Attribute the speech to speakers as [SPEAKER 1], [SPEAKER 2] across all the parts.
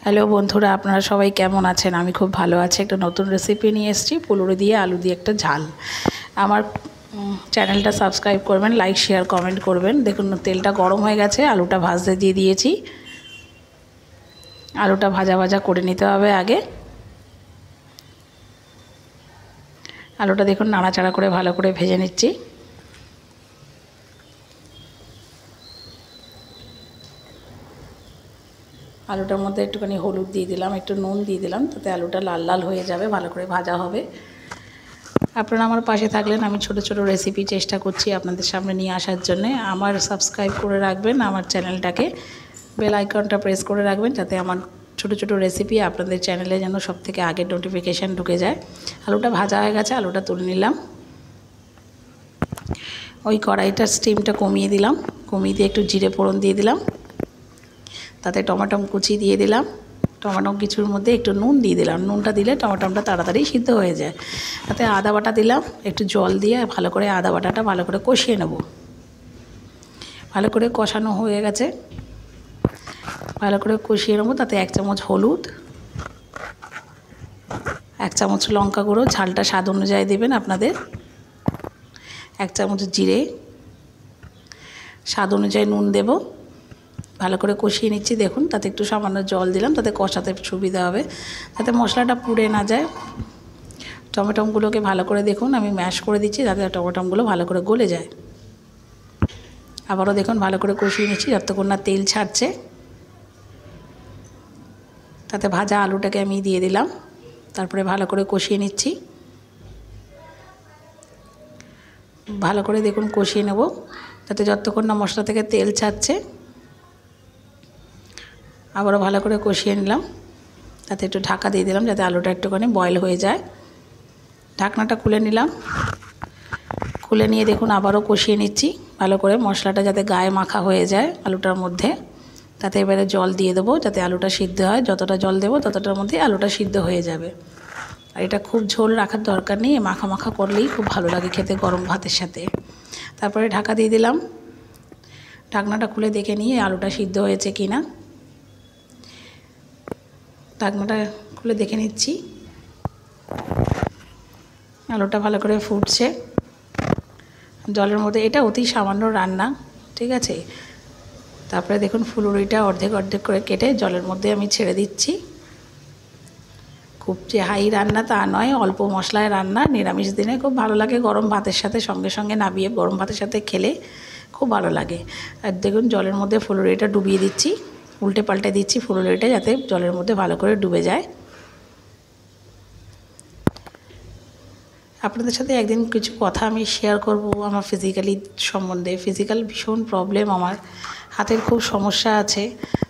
[SPEAKER 1] Hello বন্ধুরা, আপনারা সবাই কেমন আছেন? আমি খুব ভালো আছি। একটা নতুন রেসিপি নিয়ে এসেছি, ফুলুরি দিয়ে আলু দিয়ে একটা ঝাল। আমার চ্যানেলটা সাবস্ক্রাইব করবেন, লাইক শেয়ার কমেন্ট করবেন। দেখুন তেলটা গরম হয়ে গেছে, আলুটা ভাজতে দিয়ে দিয়েছি। আলুটা ভাজা ভাজা করে নিতে হবে আগে। আলুটা দেখুন নাড়াচাড়া করে ভালো করে ভেজে নিচ্ছি। আলুটার মধ্যে একটুখানি হলুদ দিয়ে দিলাম, একটু নুন দিয়ে দিলাম, তাতে আলুটা লাল লাল হয়ে যাবে, ভালো করে ভাজা হবে। আপনারা আমার পাশে থাকলেন, আমি ছোট ছোট রেসিপি চেষ্টা করছি আপনাদের সামনে নিয়ে আসার জন্যে। আমার সাবস্ক্রাইব করে রাখবেন আমার চ্যানেলটাকে, বেল আইকনটা প্রেস করে রাখবেন, যাতে আমার ছোট ছোট রেসিপি আপনাদের চ্যানেলে যেন সব থেকে আগে নোটিফিকেশান ঢুকে যায়। আলুটা ভাজা হয়ে গেছে, আলুটা তুলে নিলাম। ওই কড়াইটার স্টিমটা কমিয়ে দিলাম, কমিয়ে দিয়ে একটু জিরে ফোড়ন দিয়ে দিলাম, তাতে টমেটো কুচি দিয়ে দিলাম। টমেটো কিছুর মধ্যে একটু নুন দিয়ে দিলাম, নুনটা দিলে টমেটোটা তাড়াতাড়ি সিদ্ধ হয়ে যায়। তাতে আদা বাটা দিলাম, একটু জল দিয়ে ভালো করে আদা বাটাটা ভালো করে কষিয়ে নেব। ভালো করে কষানো হয়ে গেছে, ভালো করে কষিয়ে নেব। তাতে 1 চামচ হলুদ, 1 চামচ লঙ্কা গুঁড়ো, ঝালটা স্বাদ অনুযায়ী দেবেন আপনাদের। 1 চামচ জিরে, স্বাদ অনুযায়ী নুন দেব। ভালো করে কষিয়ে নিচ্ছি। দেখুন তাতে একটু সামান্য জল দিলাম, তাতে কষাতে সুবিধা হবে, তাতে মশলাটা পুড়ে না যায়। টমেটোগুলোকে ভালো করে দেখুন আমি ম্যাশ করে দিচ্ছি, যাতে টমেটোগুলো ভালো করে গলে যায়। আবারও দেখুন ভালো করে কষিয়ে নিচ্ছি যতক্ষণ না তেল ছাড়ছে। তাতে ভাজা আলুটাকে আমি দিয়ে দিলাম, তারপরে ভালো করে কষিয়ে নিচ্ছি। ভালো করে দেখুন কষিয়ে নেব, যাতে যতক্ষণ না মশলা থেকে তেল ছাড়ছে। আবারও ভালো করে কষিয়ে নিলাম, তাতে একটু ঢাকা দিয়ে দিলাম, যাতে আলুটা একটুখানি বয়েল হয়ে যায়। ঢাকনাটা খুলে নিলাম, খুলে নিয়ে দেখুন আবারও কষিয়ে নিচ্ছি ভালো করে, মশলাটা যাতে গায়ে মাখা হয়ে যায় আলুটার মধ্যে। তাতে এবারে জল দিয়ে দেবো, যাতে আলুটা সিদ্ধ হয়। যতটা জল দেবো ততটার মধ্যে আলুটা সিদ্ধ হয়ে যাবে। আর এটা খুব ঝোল রাখার দরকার নেই, মাখা মাখা করলেই খুব ভালো লাগে খেতে গরম ভাতের সাথে। তারপরে ঢাকা দিয়ে দিলাম। ঢাকনাটা খুলে দেখে নিয়ে আলুটা সিদ্ধ হয়েছে কি না। ঢাকনাটা খুলে দেখে নিচ্ছি, আলুটা ভালো করে ফুটছে জলের মধ্যে। এটা অতি সামান্য রান্না, ঠিক আছে। তারপরে দেখুন ফুলুরিটা অর্ধেক অর্ধেক করে কেটে জলের মধ্যে আমি ছেড়ে দিচ্ছি। খুব যে হাই রান্না তা নয়, অল্প মশলায় রান্না, নিরামিষ দিনে খুব ভালো লাগে। গরম ভাতের সাথে সঙ্গে সঙ্গে নামিয়ে গরম ভাতের সাথে খেলে খুব ভালো লাগে। আর দেখুন জলের মধ্যে ফুলুরিটা ডুবিয়ে দিচ্ছি, উল্টে পাল্টে দিচ্ছি ফুলুরিটা, যাতে জলের মধ্যে ভালো করে ডুবে যায়। আপনাদের সাথে একদিন কিছু কথা আমি শেয়ার করব আমার ফিজিক্যালি সম্বন্ধে। ফিজিক্যাল ভীষণ প্রবলেম, আমার হাতের খুব সমস্যা আছে।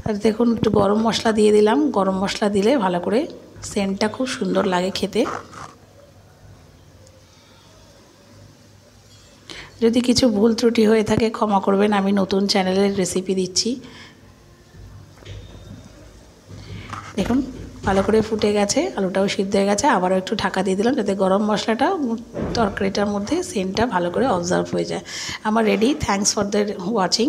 [SPEAKER 1] আর দেখুন একটু গরম মশলা দিয়ে দিলাম, গরম মশলা দিলে ভালো করে সেন্টটা খুব সুন্দর লাগে খেতে। যদি কিছু ভুল ত্রুটি হয়ে থাকে ক্ষমা করবেন, আমি নতুন চ্যানেলের রেসিপি দিচ্ছি। দেখুন ভালো করে ফুটে গেছে, আলুটাও সিদ্ধ হয়ে গেছে। আবারও একটু ঢাকা দিয়ে দিলাম, যাতে গরম মশলাটা তরকারিটার মধ্যে সেন্টটা ভালো করে অবজার্ভ হয়ে যায়। আমার ready. Thanks for the watching.